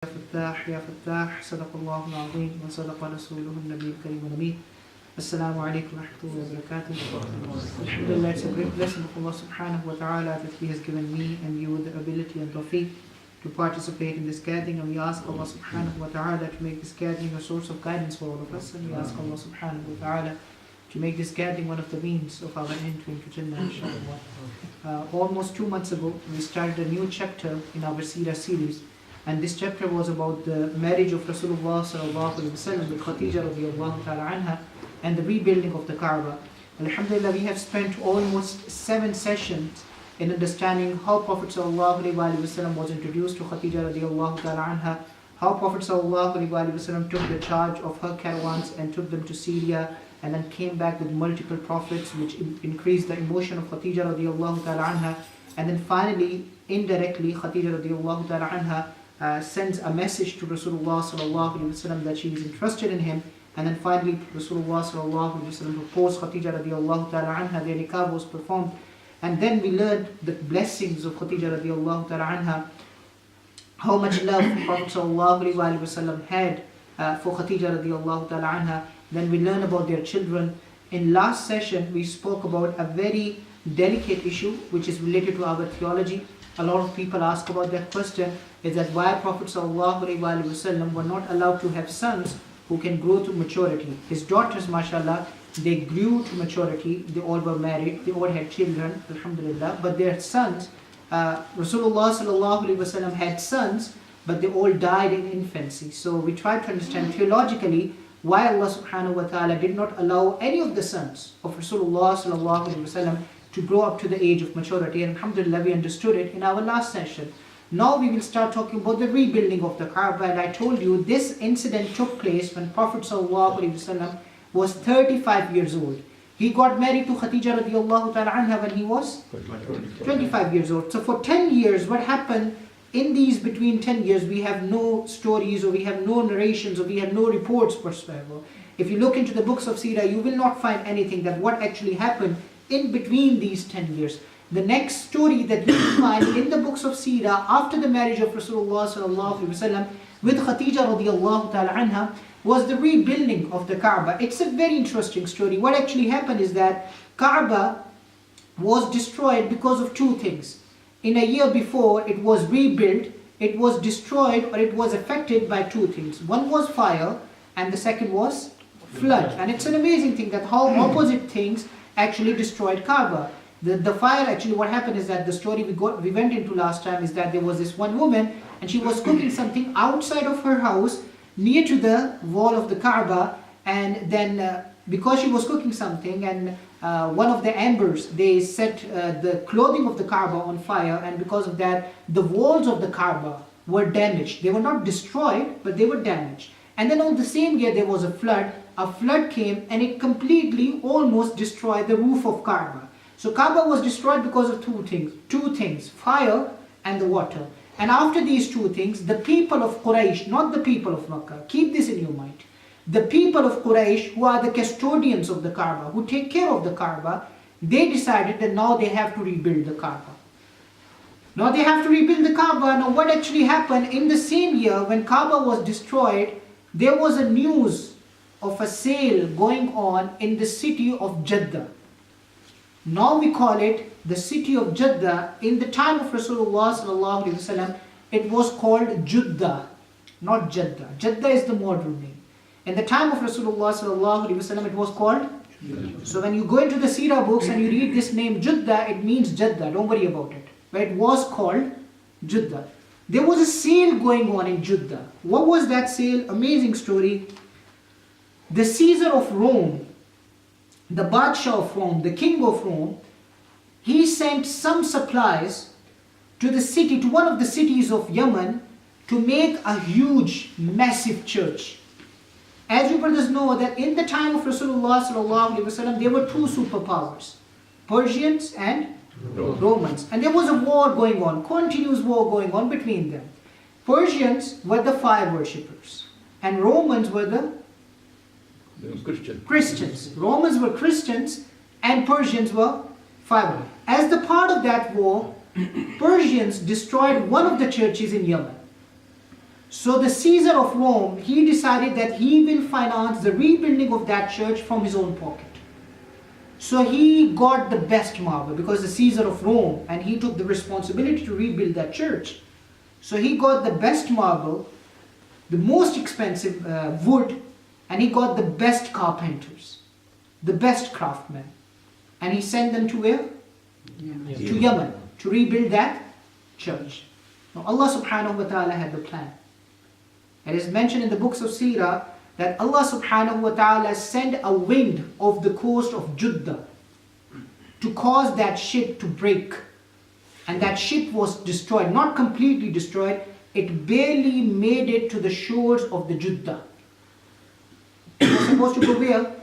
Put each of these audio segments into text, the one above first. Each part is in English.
فتاح يا فتاح صدق الله العظيم وصدق رسوله النبي الكريم الأمين. Assalamu alaikum wa rahmatullahi wa barakatuh. Alhamdulillah, it's a great blessing of Allah subhanahu wa ta'ala that He has given me and you the ability and tawfiq to participate in this gathering, and we ask Allah subhanahu wa ta'ala to make this gathering a source of guidance for all of us, and we ask Allah subhanahu wa ta'ala to make this gathering one of the means of our entry into Jannah, inshallah. Almost 2 months ago, we started a new chapter in our Seerah series, and this chapter was about the marriage of Rasulullah sallallahu alaihi wasallam with Khadija radiyallahu ta'ala anha and the rebuilding of the Kaaba. Alhamdulillah, we have spent almost 7 sessions in understanding how Prophet sallallahu alaihi wasallam was introduced to Khadija radiyallahu ta'ala anha, how Prophet sallallahu alaihi wasallam took the charge of her caravans and took them to Syria, and then came back with multiple prophets, which increased the emotion of Khadija radiyallahu ta'ala anha, and then finally, indirectly, Khadija radiyallahu ta'ala anha sends a message to Rasulullah sallallahu alaihi wasallam that she is interested in him, and then finally Rasulullah sallallahu alaihi wasallam proposed Khadija radiyallahu ta'ala anha, their nikah was performed, and then we learned the blessings of Khadija radiyallahu ta'ala anha, how much love Prophet sallallahu alaihi wasallam had for Khadija radiyallahu ta'ala anha. Then we learn about their children. In last session we spoke about a very delicate issue which is related to our theology. A lot of people ask about that question, is that why Prophet ﷺ were not allowed to have sons who can grow to maturity. His daughters, mashallah, they grew to maturity, they all were married, they all had children, alhamdulillah, but their sons, Rasulullah ﷺ had sons, but they all died in infancy. So we try to understand theologically why Allah subhanahu wa ta'ala did not allow any of the sons of Rasulullah ﷺ to grow up to the age of maturity, and alhamdulillah we understood it in our last session. Now we will start talking about the rebuilding of the Kaaba, and I told you this incident took place when Prophet ﷺ was 35 years old. He got married to Khadija radiyallahu ta'ala anha when he was 25 years old. So for 10 years, what happened in these between 10 years, we have no stories, or we have no narrations, or we have no reports whatsoever. If you look into the books of Seerah, you will not find anything that what actually happened in between these 10 years. The next story that you will find in the books of Seerah after the marriage of Rasulullah sallallahu alaihi wasallam with Khadija radiyallahu ta'ala anha was the rebuilding of the Kaaba. It's a very interesting story. What actually happened is that Kaaba was destroyed because of 2 things. In a year before it was rebuilt, it was destroyed, or it was affected by 2 things. One was fire, and the second was flood. And it's an amazing thing that how opposite things actually destroyed Kaaba. The fire, actually what happened is that the story we went into last time is that there was this one woman, and she was cooking something outside of her house near to the wall of the Kaaba, and then because she was cooking something, and one of the embers, they set the clothing of the Kaaba on fire, and because of that the walls of the Kaaba were damaged. They were not destroyed, but they were damaged. And then on the same year there was a flood. A flood came and it completely almost destroyed the roof of Kaaba. So Kaaba was destroyed because of 2 things, fire and the water. And after these 2 things, the people of Quraysh, not the people of Makkah, keep this in your mind, the people of Quraysh, who are the custodians of the Kaaba, who take care of the Kaaba, they decided that now they have to rebuild the Kaaba. Now they have to rebuild the Kaaba. Now what actually happened, in the same year when Kaaba was destroyed, there was a news of a sale going on in the city of Jeddah. Now we call it the city of Jeddah. In the time of Rasulullah sallallahu alaihi wasallam, it was called Judah, not Jeddah. Jeddah is the modern name. In the time of Rasulullah sallallahu alaihi wasallam, it was called Judah. So when you go into the Seerah books and you read this name Judah, it means Jeddah. Don't worry about it. But it was called Judah. There was a sale going on in Judah. What was that sale? Amazing story. The Caesar of Rome, the Badshah of Rome, the king of Rome, he sent some supplies to the city, to one of the cities of Yemen, to make a huge, massive church. As you brothers know that in the time of Rasulullah sallallahu alaihi wasallam, there were 2 superpowers, Persians and Romans. And there was a war going on, continuous war going on between them. Persians were the fire worshippers, and Romans were the Christians. Romans were Christians and Persians were fire. As the part of that war, Persians destroyed one of the churches in Yemen. So the Caesar of Rome, he decided that he will finance the rebuilding of that church from his own pocket. So he got the best marble because the Caesar of Rome, and he took the responsibility to rebuild that church. So he got the best marble, the most expensive wood, and he got the best carpenters, the best craftsmen. And he sent them to where? Yeah. To Yemen, to rebuild that church. Now Allah subhanahu wa ta'ala had the plan. It is mentioned in the books of Seerah that Allah subhanahu wa ta'ala sent a wind off the coast of Jeddah to cause that ship to break. And that ship was destroyed, not completely destroyed, it barely made it to the shores of the Jeddah. It was supposed to go where?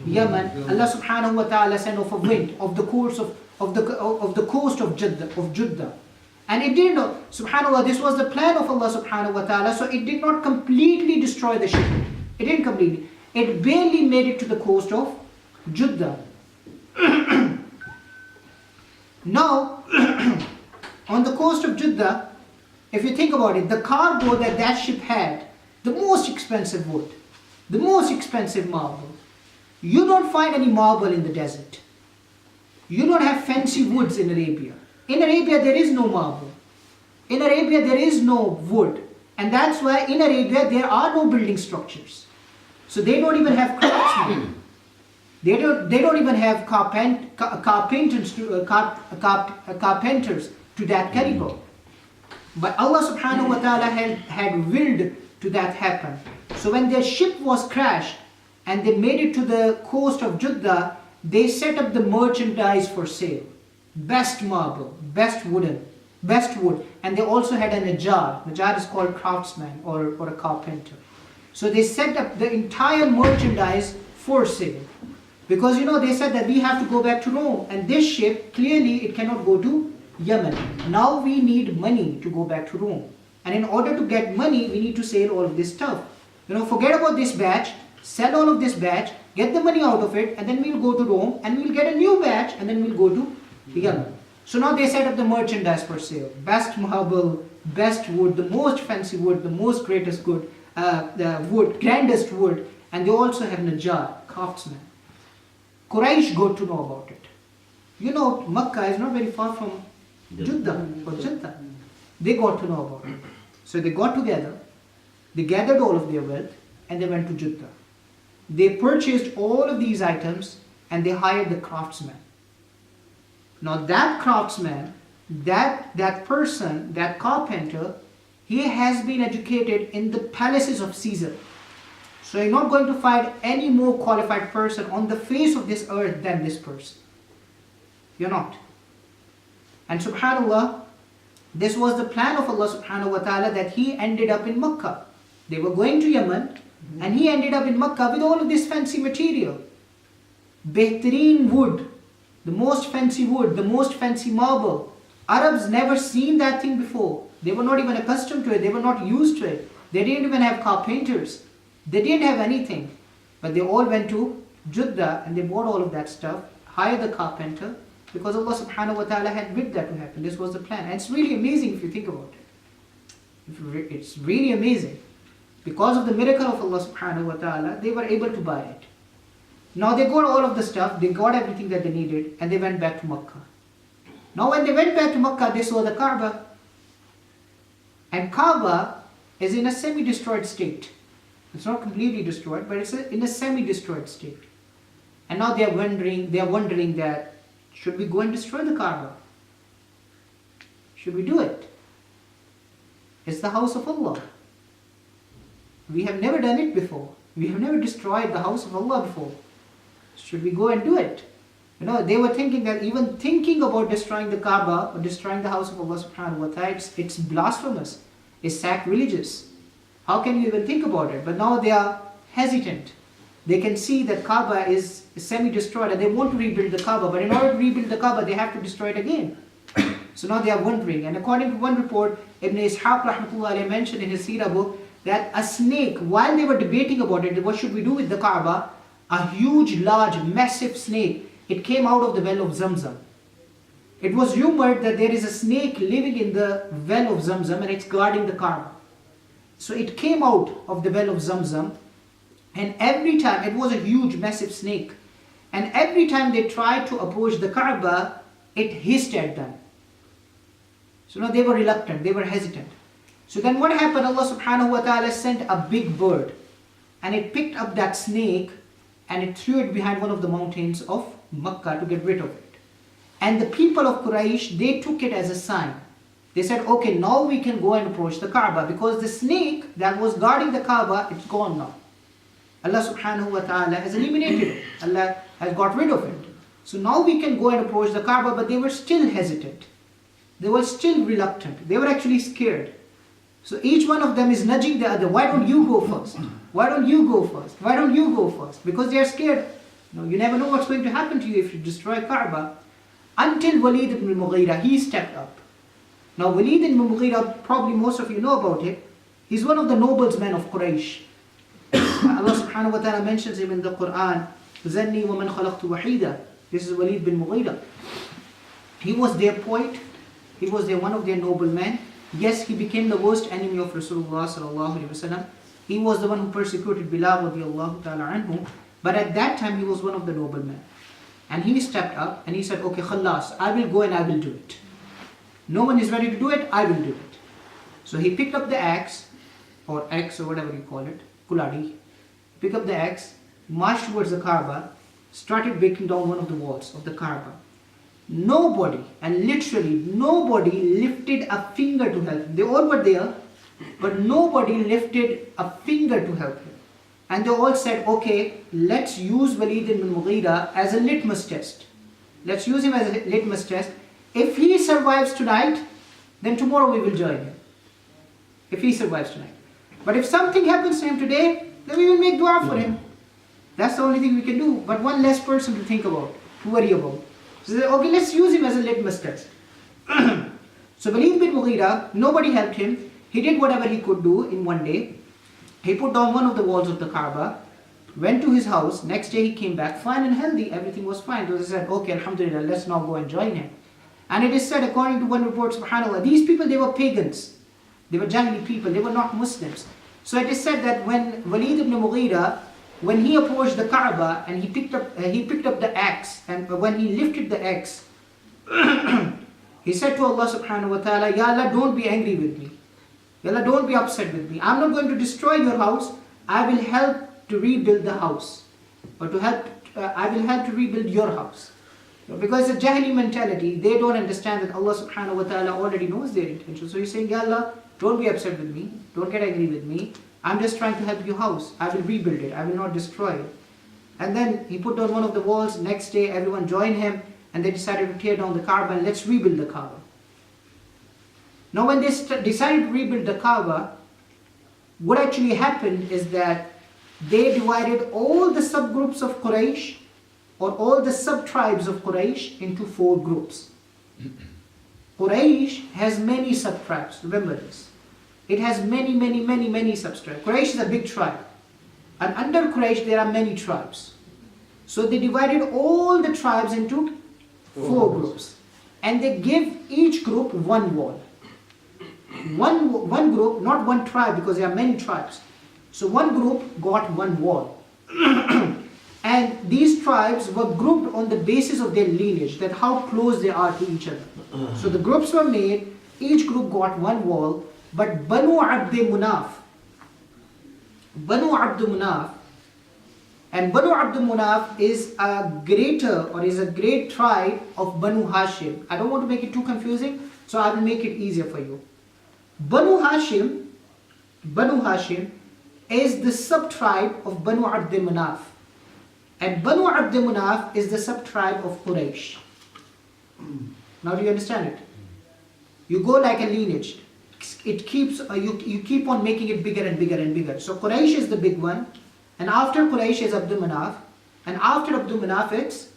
Yemen. Allah subhanahu wa ta'ala sent off a wind of the coast of coast of Jeddah. And it did not, subhanAllah, this was the plan of Allah subhanahu wa ta'ala, so it did not completely destroy the ship. It didn't completely. It barely made it to the coast of Jeddah. Now, on the coast of Jeddah, if you think about it, the cargo that that ship had, the most expensive wood, the most expensive marble. You don't find any marble in the desert. You don't have fancy woods in Arabia. In Arabia, there is no marble. In Arabia, there is no wood. And that's why in Arabia, there are no building structures. So they don't even have craftsmen. They don't even have carpenters to that caliber. But Allah subhanahu wa ta'ala had willed to that happen. So when their ship was crashed and they made it to the coast of Jeddah, they set up the merchandise for sale. Best marble, best wood. And they also had a najjar. Najjar is called craftsman or a carpenter. So they set up the entire merchandise for sale. Because they said that we have to go back to Rome. And this ship, clearly it cannot go to Yemen. Now we need money to go back to Rome. And in order to get money, we need to sell all of this stuff. Forget about this batch, sell all of this batch, get the money out of it, and then we'll go to Rome, and we'll get a new batch, and then we'll go to Yemen. So now they set up the merchandise for sale. Best marble, best wood, the most fancy wood, the most greatest wood, the wood, grandest wood, and they also have najjar, craftsmen. Quraysh got to know about it. Makkah is not very far from Jeddah or Jeddah. They got to know about it. So they got together, they gathered all of their wealth, and they went to Jeddah. They purchased all of these items and they hired the craftsman. Now that craftsman, that person, that carpenter, he has been educated in the palaces of Caesar. So you're not going to find any more qualified person on the face of this earth than this person. You're not. And subhanAllah, this was the plan of Allah subhanahu wa ta'ala, that he ended up in Makkah. They were going to Yemen, and he ended up in Makkah with all of this fancy material. Behtareen wood, the most fancy wood, the most fancy marble. Arabs never seen that thing before. They were not even accustomed to it. They were not used to it. They didn't even have carpenters. They didn't have anything. But they all went to Jeddah and they bought all of that stuff, hired the carpenter, because Allah subhanahu wa ta'ala had willed that to happen. This was the plan. And it's really amazing if you think about it. It's really amazing. Because of the miracle of Allah subhanahu wa ta'ala, they were able to buy it. Now they got all of the stuff, they got everything that they needed, and they went back to Makkah. Now when they went back to Makkah, they saw the Kaaba. And Kaaba is in a semi-destroyed state. It's not completely destroyed, but it's in a semi-destroyed state. And now they are wondering that, should we go and destroy the Kaaba? Should we do it? It's the house of Allah. We have never done it before. We have never destroyed the house of Allah before. Should we go and do it? They were thinking that even thinking about destroying the Kaaba or destroying the house of Allah subhanahu wa ta'ala, it's blasphemous. It's sacrilegious. How can you even think about it? But now they are hesitant. They can see that Kaaba is semi-destroyed and they want to rebuild the Kaaba. But in order to rebuild the Kaaba, they have to destroy it again. So now they are wondering. And according to one report, Ibn Ishaq rahmatullah mentioned in his Seerah book that a snake, while they were debating about it, what should we do with the Kaaba, a huge, large, massive snake, it came out of the well of Zamzam. It was rumored that there is a snake living in the well of Zamzam and it's guarding the Kaaba. So it came out of the well of Zamzam, and every time, it was a huge, massive snake, and every time they tried to approach the Kaaba, it hissed at them. So now they were reluctant, they were hesitant. So then what happened? Allah subhanahu wa ta'ala sent a big bird, and it picked up that snake and it threw it behind one of the mountains of Makkah to get rid of it. And the people of Quraysh, they took it as a sign. They said, okay, now we can go and approach the Kaaba, because the snake that was guarding the Kaaba, it's gone now. Allah subhanahu wa ta'ala has eliminated it. Allah has got rid of it. So now we can go and approach the Kaaba, but they were still hesitant. They were still reluctant. They were actually scared. So each one of them is nudging the other. Why don't you go first? Why don't you go first? Why don't you go first? Because they are scared. No, you never know what's going to happen to you if you destroy Kaaba. Until Walid ibn al-Mughira, he stepped up. Now Walid ibn al-Mughira, probably most of you know about it. He's one of the noblesmen of Quraysh. Allah subhanahu wa ta'ala mentions him in the Quran. ذَنِّي وَمَنْ خَلَقْتُ وَحِيدًا. This is Walid bin Mughira. He was their poet. He was one of their noblemen. Yes, he became the worst enemy of Rasulullah sallallahu alaihi wasallam. He was the one who persecuted Bilal radiyallahu ta'ala anhu. But at that time, he was one of the noblemen. And he stepped up and he said, okay, khalas, I will go and I will do it. No one is ready to do it, I will do it. So he picked up the axe, or whatever you call it, kuladi. Picked up the axe, marched towards the Kaaba, started breaking down one of the walls of the Kaaba. Nobody, and literally nobody, lifted a finger to help him. They all were there, but nobody lifted a finger to help him. And they all said, okay, let's use Walid ibn Mughira as a litmus test. Let's use him as a litmus test. If he survives tonight, then tomorrow we will join him. If he survives tonight. But if something happens to him today, then we will make dua for him. That's the only thing we can do. But one less person to think about, to worry about. So they said, okay, let's use him as a litmus test. So Walid bin Mughira, nobody helped him. He did whatever he could do in one day. He put down one of the walls of the Kaaba, went to his house. Next day he came back fine and healthy. Everything was fine. So they said, okay, alhamdulillah, let's now go and join him. And it is said, according to one report, subhanAllah, these people, they were pagans. They were Jahili people. They were not Muslims. So it is said that when Walid ibn Mughira, when he approached the Kaaba and he picked up the axe, and when he lifted the axe, he said to Allah subhanahu wa ta'ala, Ya Allah, don't be angry with me. Ya Allah, don't be upset with me. I'm not going to destroy your house. I will help to rebuild the house. Or I will help to rebuild your house. Because it's a Jahili mentality. They don't understand that Allah subhanahu wa ta'ala already knows their intention. So he's saying, Ya Allah, don't be upset with me. Don't get angry with me. I'm just trying to help your house. I will rebuild it. I will not destroy it. And then he put down one of the walls. Next day, everyone joined him. And they decided to tear down the Kaaba and let's rebuild the Kaaba. Now when they decided to rebuild the Kaaba, what actually happened is that they divided all the subgroups of Quraysh, or all the sub-tribes of Quraysh, into 4 groups. Quraysh has many sub-tribes, remember this. It has many sub-tribes. Quraysh is a big tribe. And under Quraysh there are many tribes. So they divided all the tribes into 4 groups. And they give each group one wall. One group, not one tribe, because there are many tribes. So one group got one wall. And these tribes were grouped on the basis of their lineage, that how close they are to each other. So the groups were made, each group got one wall, but Banu Abd Munaf, and Banu Abd Munaf is a great tribe of Banu Hashim. I don't want to make it too confusing, so I will make it easier for you. Banu Hashim is the sub-tribe of Banu Abd Munaf. And Banu Abd Munaf is the sub-tribe of Quraysh. Now do you understand it? You go like a lineage. It keeps, you keep on making it bigger and bigger and bigger. So Quraysh is the big one. And after Quraysh is Abd Manaf. And after Abd Manaf it's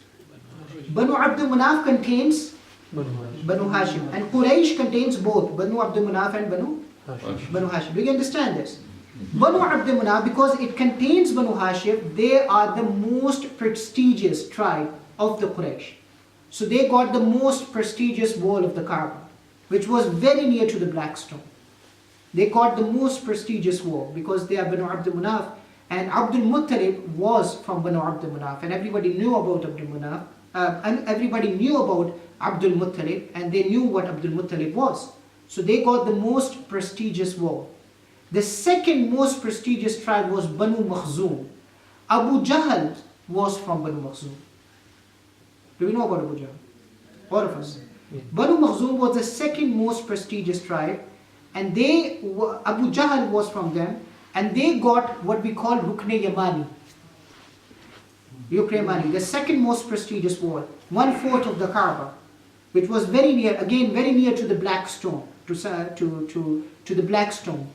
Banu Abd Manaf contains Banu Hashim. And Quraysh contains both Banu Abd Manaf and Banu Hashim. Do you understand this? Banu Abd Manaf, because it contains Banu Hashim, they are the most prestigious tribe of the Quraysh. So they got the most prestigious wall of the Kaaba, which was very near to the Black Stone. they got the most prestigious war because they are Banu Abdul Manaf, and Abdul Muttalib was from Banu Abdul Manaf, and everybody knew about Abdul Manaf, and everybody knew about Abdul Muttalib, and they knew what Abdul Muttalib was. So they got the most prestigious war. The second most prestigious tribe was Banu Makhzum. Abu Jahl was from Banu Makhzum. Do we know about Abu Jahl? All of us. Yeah. Banu Makhzum was the second most prestigious tribe, and Abu Jahl was from them, and they got what we call Rukn Yamani. Yamani, the second most prestigious wall, 1/4 of the Kaaba, which was very near, again very near to the black stone, to the black stone.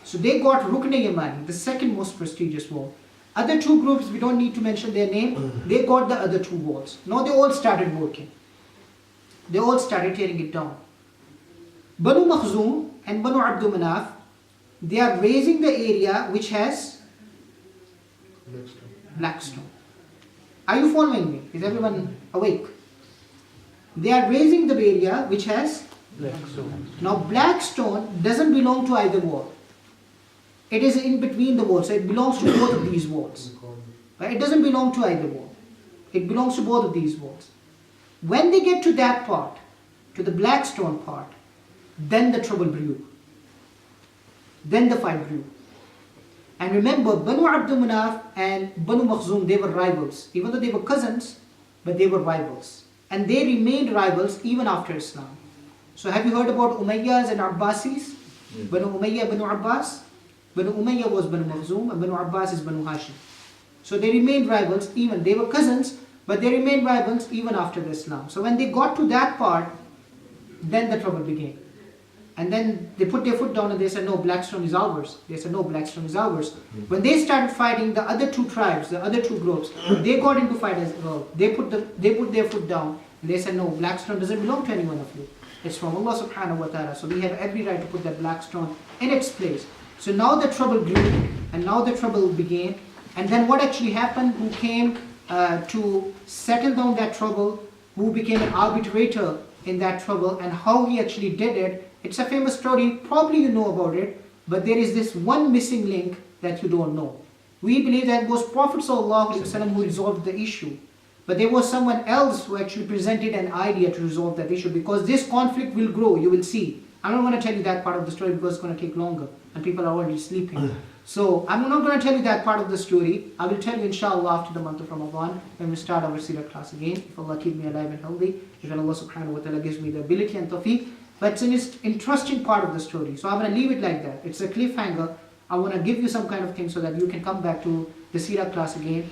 So they got Rukn Yamani, the second most prestigious wall. Other two groups, we don't need to mention their name, they got the other two walls. Now they all started working. They all started tearing it down. Banu Makhzum and Banu Abdul Manaf, they are raising the area which has black stone. Are you following me? Is everyone awake? They are raising the area which has black stone. Now black stone doesn't belong to either wall. It is in between the walls, so it belongs to both of these walls. But it doesn't belong to either wall. It belongs to both of these walls. When they get to that part, to the black stone part, then the trouble brew. Then the fight grew. And remember, Banu Abdul Manaf and Banu Makhzum, they were rivals. Even though they were cousins, but they were rivals. And they remained rivals even after Islam. So have you heard about Umayyads and Abbasis? Banu Umayya, Banu Abbas? Banu Umayya was Banu Makhzum, and Banu Abbas is Banu Hashim. So they remained rivals even, they were cousins, but they remained rivals even after the Islam. So when they got to that part, then the trouble began. And then they put their foot down and they said, no, Blackstone is ours. They said, no, Blackstone is ours. When they started fighting, the other two tribes, the other two groups, they got into fight as well. They put their foot down and they said, no, Blackstone doesn't belong to any one of you. It's from Allah subhanahu wa ta'ala. So we have every right to put that Blackstone in its place. So now the trouble grew and now the trouble began. And then what actually happened? Who came to settle down that trouble? Who became an arbitrator in that trouble? And how he actually did it? It's a famous story, probably you know about it, but there is this one missing link that you don't know. We believe that it was Prophet ﷺ who resolved the issue, but there was someone else who actually presented an idea to resolve that issue, because this conflict will grow, you will see. I'm not going to tell you that part of the story because it's going to take longer and people are already sleeping. So I'm not going to tell you that part of the story. I will tell you inshallah after the month of Ramadan when we start our Sirah class again. If Allah keep me alive and healthy, if Allah subhanahu wa ta'ala gives me the ability and tawfiq. But it's an interesting part of the story. So I'm going to leave it like that. It's a cliffhanger. I want to give you some kind of thing so that you can come back to the Sirah class again.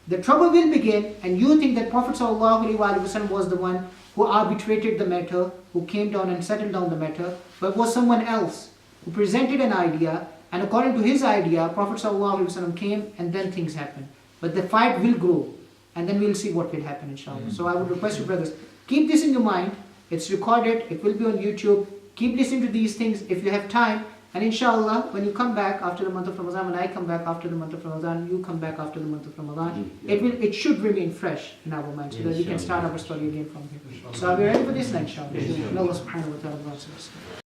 The trouble will begin, and you think that Prophet ﷺ was the one who arbitrated the matter, who came down and settled down the matter, but was someone else who presented an idea, and according to his idea, Prophet ﷺ came and then things happened. But the fight will grow, and then we'll see what will happen inshallah. So I would request you brothers, keep this in your mind. It's recorded, it will be on YouTube. Keep listening to these things if you have time. And inshallah, when you come back after the month of Ramadan, when I come back after the month of Ramadan, you come back after the month of Ramadan, it should remain fresh in our minds so that we can start our story again from here. So are we ready for this now, inshallah? Allah subhanahu wa ta'ala.